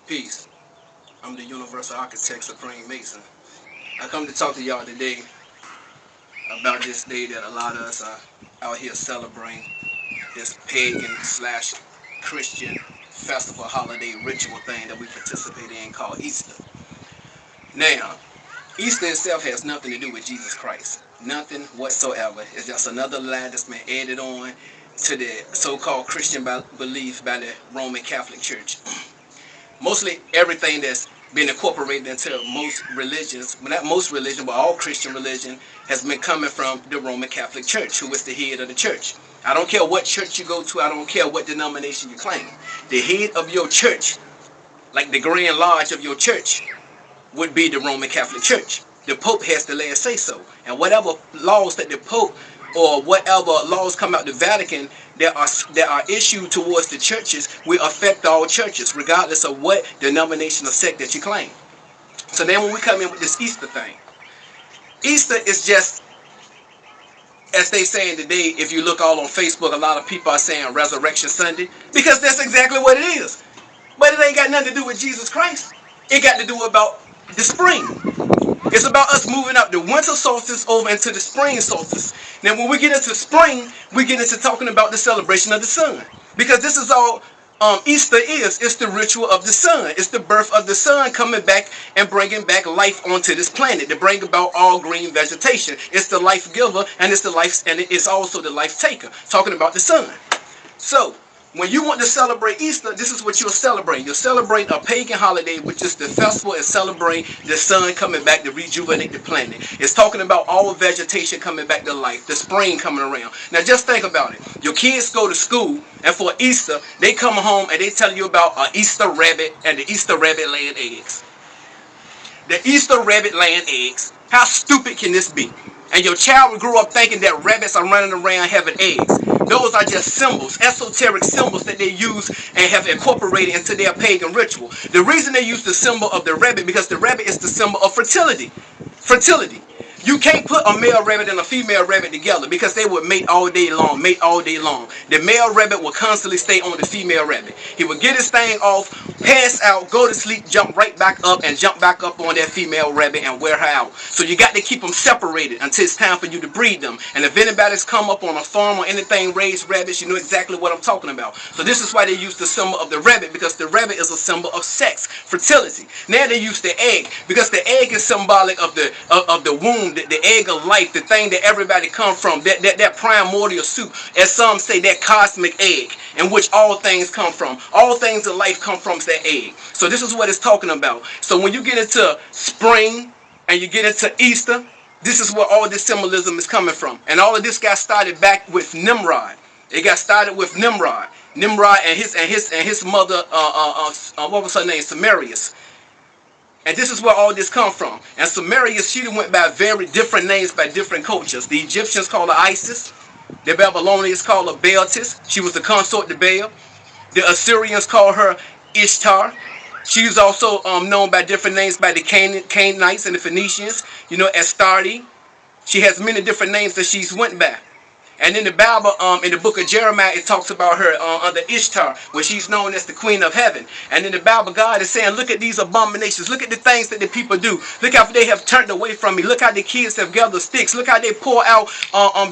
Peace. I'm the Universal Architect, Supreme Mason. I come to talk to y'all today about this day that a lot of us are out here celebrating, this pagan slash Christian festival holiday ritual thing that we participate in called Easter. Now, Easter itself has nothing to do with Jesus Christ. Nothing whatsoever. It's just another lie that's been added on to the so-called Christian belief by the Roman Catholic Church. Mostly everything that's been incorporated into most religions, well, not most religion, but all Christian religion, has been coming from the Roman Catholic Church, who is the head of the church. I don't care what church you go to, I don't care what denomination you claim. The head of your church, like the Grand Lodge of your church, would be the Roman Catholic Church. The Pope has the last say so. And whatever laws that the Pope or whatever laws come out the Vatican that are issued towards the churches will affect all churches, regardless of what denomination or sect that you claim. So then when we come in with this Easter thing, Easter is just, as they saying today, if you look all on Facebook, a lot of people are saying Resurrection Sunday, because that's exactly what it is. But it ain't got nothing to do with Jesus Christ. It got to do about the spring. It's about us moving up the winter solstice over into the spring solstice. Now, when we get into spring, we get into talking about the celebration of the sun. Because this is all Easter is. It's the ritual of the sun. It's the birth of the sun coming back and bringing back life onto this planet to bring about all green vegetation. It's the life giver and it's the life, and it's also the life taker. Talking about the sun. So, when you want to celebrate Easter, this is what you're celebrating. You're celebrating a pagan holiday, which is the festival and celebrating the sun coming back to rejuvenate the planet. It's talking about all vegetation coming back to life, the spring coming around. Now just think about it. Your kids go to school, and for Easter, they come home and they tell you about an Easter rabbit and the Easter rabbit laying eggs. The Easter rabbit laying eggs. How stupid can this be? And your child will grow up thinking that rabbits are running around having eggs. Those are just symbols, esoteric symbols that they use and have incorporated into their pagan ritual. The reason they use the symbol of the rabbit, because the rabbit is the symbol of fertility. Fertility. You can't put a male rabbit and a female rabbit together because they would mate all day long, mate all day long. The male rabbit will constantly stay on the female rabbit. He will get his thing off, pass out, go to sleep, jump right back up, and jump back up on that female rabbit and wear her out. So you got to keep them separated until it's time for you to breed them. And if anybody's come up on a farm or anything raised rabbits, you know exactly what I'm talking about. So this is why they use the symbol of the rabbit, because the rabbit is a symbol of sex, fertility. Now they use the egg because the egg is symbolic of the womb, the egg of life, the thing that everybody come from, that primordial soup, as some say, that cosmic egg in which all things come from. All things in life come from that egg. So this is what it's talking about. So when you get into spring and you get into Easter, this is where all this symbolism is coming from. And all of this got started back with Nimrod. It got started with Nimrod. Nimrod and his mother, what was her name? Semiramis. And this is where all this come from. And Semiramis, she went by very different names by different cultures. The Egyptians called her Isis. The Babylonians called her Beltis. She was the consort to Baal. The Assyrians called her Ishtar. She was also known by different names by the Canaanites and the Phoenicians. You know, Astarte. She has many different names that she's went by. And in the Bible, in the book of Jeremiah, it talks about her under Ishtar, where she's known as the Queen of Heaven. And in the Bible, God is saying, look at these abominations. Look at the things that the people do. Look how they have turned away from me. Look how the kids have gathered sticks. Look how they pour out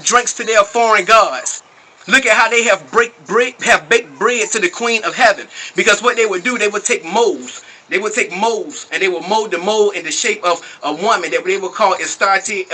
drinks to their foreign gods. Look at how they have baked bread to the Queen of Heaven. Because what they would do, they would take molds. They would take molds and they would mold the mold in the shape of a woman that they would call Astarte,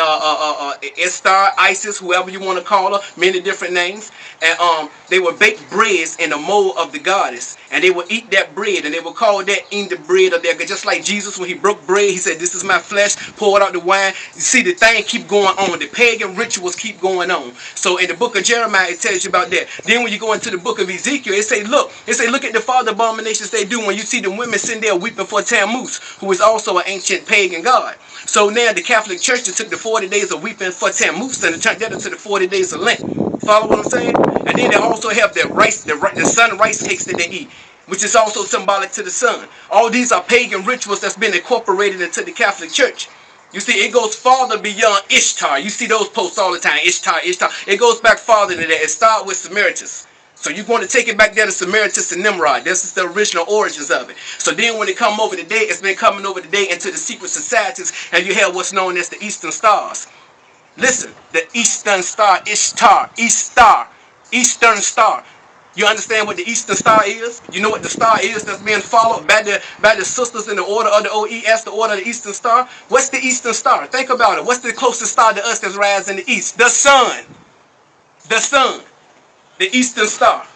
Istar, Isis, whoever you want to call her, many different names. And they would bake breads in the mold of the goddess. And they would eat that bread and they would call that eating the bread of their God. Just like Jesus, when he broke bread, he said, this is my flesh, poured out the wine. You see, the thing keep going on. The pagan rituals keep going on. So in the book of Jeremiah, it tells you about that. Then when you go into the book of Ezekiel, it say, look at the father abominations they do when you see the women sitting there weeping for Tammuz, who is also an ancient pagan god. So now the Catholic Church took the 40 days of weeping for Tammuz and turned that into the 40 days of Lent. Follow what I'm saying? And then they also have the rice, the sun rice cakes that they eat, which is also symbolic to the sun. All these are pagan rituals that's been incorporated into the Catholic Church. You see, it goes farther beyond Ishtar. You see those posts all the time, Ishtar, Ishtar. It goes back farther than that. It starts with Semiramis. So you're going to take it back there to Samaritans and Nimrod. This is the original origins of it. So then when it come over today, it's been coming over today into the secret societies, and you have what's known as the Eastern Stars. Listen, the Eastern Star, Ishtar, Eastern Star. You understand what the Eastern Star is? You know what the star is that's being followed by the sisters in the order of the OES, the order of the Eastern Star? What's the Eastern Star? Think about it. What's the closest star to us that's rising in the east? The sun. The sun. The Eastern Star.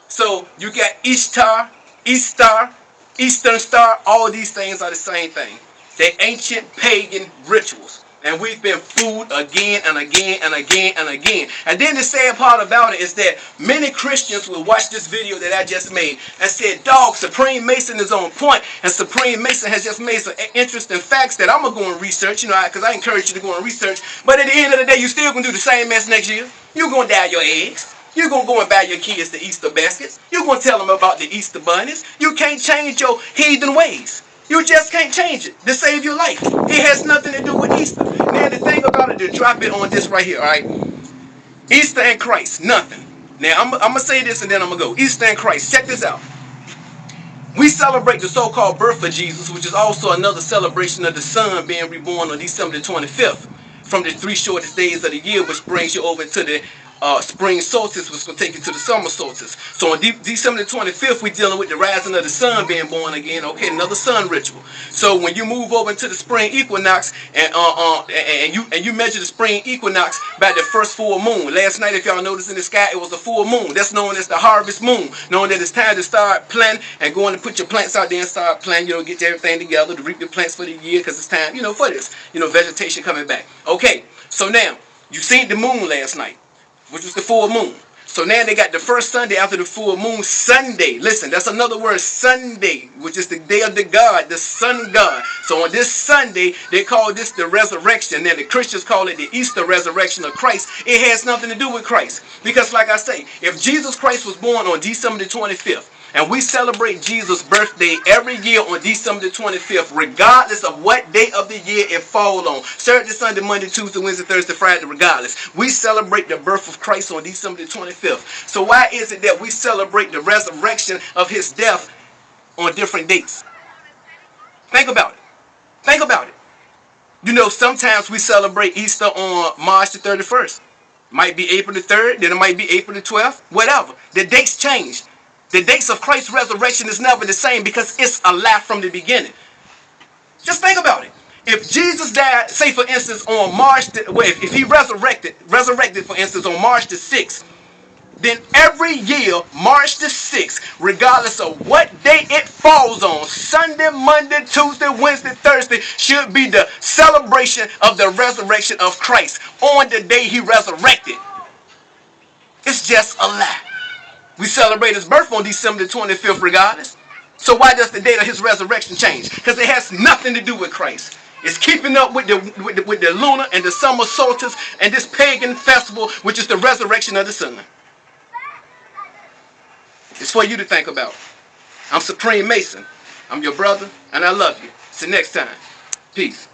So you got Ishtar, Eastern Star. All these things are the same thing. They're ancient pagan rituals. And we've been fooled again and again and again and again. And then the sad part about it is that many Christians will watch this video that I just made and said, dog, Supreme Mason is on point. And Supreme Mason has just made some interesting facts that I'm going to go and research, you know, because I encourage you to go and research. But at the end of the day, you're still going to do the same mess next year. You're going to dye your eggs. You're going to go and buy your kids the Easter baskets. You're going to tell them about the Easter bunnies. You can't change your heathen ways. You just can't change it to save your life. It has nothing to do with Easter. Now, the thing about it, to drop it on this right here, all right? Easter and Christ, nothing. Now, I'm going to say this and then I'm going to go. Easter and Christ, check this out. We celebrate the so-called birth of Jesus, which is also another celebration of the sun being reborn on December the 25th. From the 3 shortest days of the year, which brings you over to the spring solstice, which will take you to the summer solstice. So on December the 25th, we're dealing with the rising of the sun being born again. Okay, another sun ritual. So when you move over into the spring equinox, and you measure the spring equinox by the first full moon. Last night, if y'all noticed in the sky, it was a full moon. That's known as the harvest moon. Knowing that it's time to start planting and going to put your plants out there and start planting. You know, get everything together to reap your plants for the year, because it's time, you know, for this. You know, vegetation coming back. Okay, so now you seen the moon last night, which was the full moon. So now they got the first Sunday after the full moon, Sunday. Listen, that's another word, Sunday, which is the day of the God, the sun God. So on this Sunday, they call this the resurrection. Then the Christians call it the Easter resurrection of Christ. It has nothing to do with Christ. Because like I say, if Jesus Christ was born on December the 25th, and we celebrate Jesus' birthday every year on December the 25th, regardless of what day of the year it falls on. Saturday, Sunday, Monday, Tuesday, Wednesday, Thursday, Friday, regardless. We celebrate the birth of Christ on December the 25th. So why is it that we celebrate the resurrection of his death on different dates? Think about it. Think about it. You know, sometimes we celebrate Easter on March the 31st. Might be April the 3rd, then it might be April the 12th, whatever. The dates change. The dates of Christ's resurrection is never the same because it's a lie from the beginning. Just think about it. If Jesus died, say for instance, on March, if he resurrected for instance on March the 6th, then every year, March the 6th, regardless of what day it falls on, Sunday, Monday, Tuesday, Wednesday, Thursday, should be the celebration of the resurrection of Christ on the day he resurrected. It's just a lie. We celebrate his birth on December the 25th regardless. So why does the date of his resurrection change? Because it has nothing to do with Christ. It's keeping up with the lunar and the summer solstice and this pagan festival, which is the resurrection of the sun. It's for you to think about. I'm Supreme Mason. I'm your brother, and I love you. Till next time. Peace.